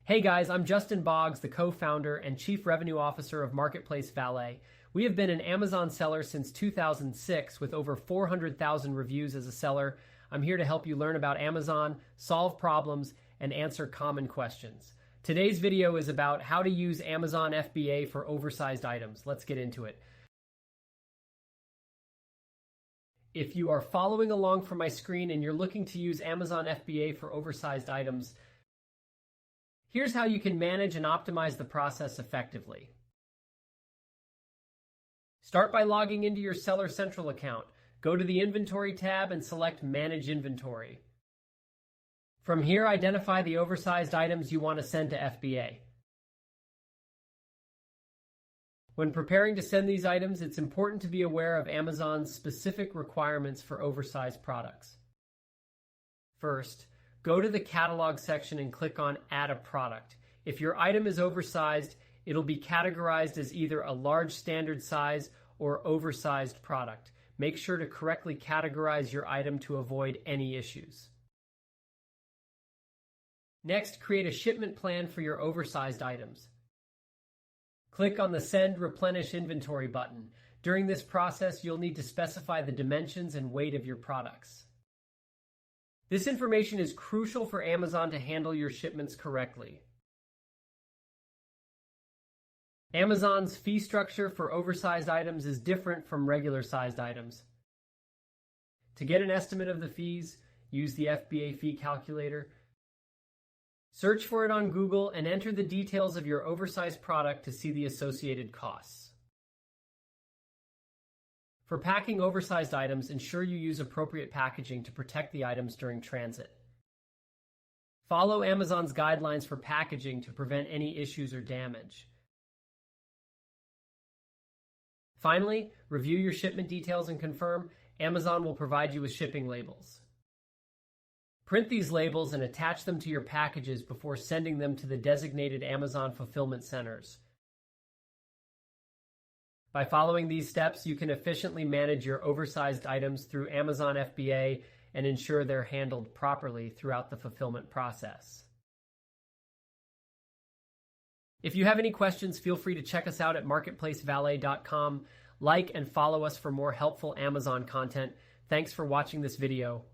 Hey guys, I'm Justin Boggs, the co-founder and chief revenue officer of Marketplace Valet. We have been an Amazon seller since 2006 with over 400,000 reviews as a seller. I'm here to help you learn about Amazon, solve problems, and answer common questions. Today's video is about how to use Amazon FBA for oversized items. Let's get into it. If you are following along from my screen and you're looking to use Amazon FBA for oversized items, here's how you can manage and optimize the process effectively. Start by logging into your Seller Central account. Go to the Inventory tab and select Manage Inventory. From here, identify the oversized items you want to send to FBA. When preparing to send these items, it's important to be aware of Amazon's specific requirements for oversized products. First, go to the catalog section and click on Add a Product. If your item is oversized, it'll be categorized as either a large standard size or oversized product. Make sure to correctly categorize your item to avoid any issues. Next, create a shipment plan for your oversized items. Click on the Send Replenish Inventory button. During this process, you'll need to specify the dimensions and weight of your products. This information is crucial for Amazon to handle your shipments correctly. Amazon's fee structure for oversized items is different from regular sized items. To get an estimate of the fees, use the FBA fee calculator. Search for it on Google and enter the details of your oversized product to see the associated costs. For packing oversized items, ensure you use appropriate packaging to protect the items during transit. Follow Amazon's guidelines for packaging to prevent any issues or damage. Finally, review your shipment details and confirm. Amazon will provide you with shipping labels. Print these labels and attach them to your packages before sending them to the designated Amazon fulfillment centers. By following these steps, you can efficiently manage your oversized items through Amazon FBA and ensure they're handled properly throughout the fulfillment process. If you have any questions, feel free to check us out at marketplacevalet.com. Like and follow us for more helpful Amazon content. Thanks for watching this video.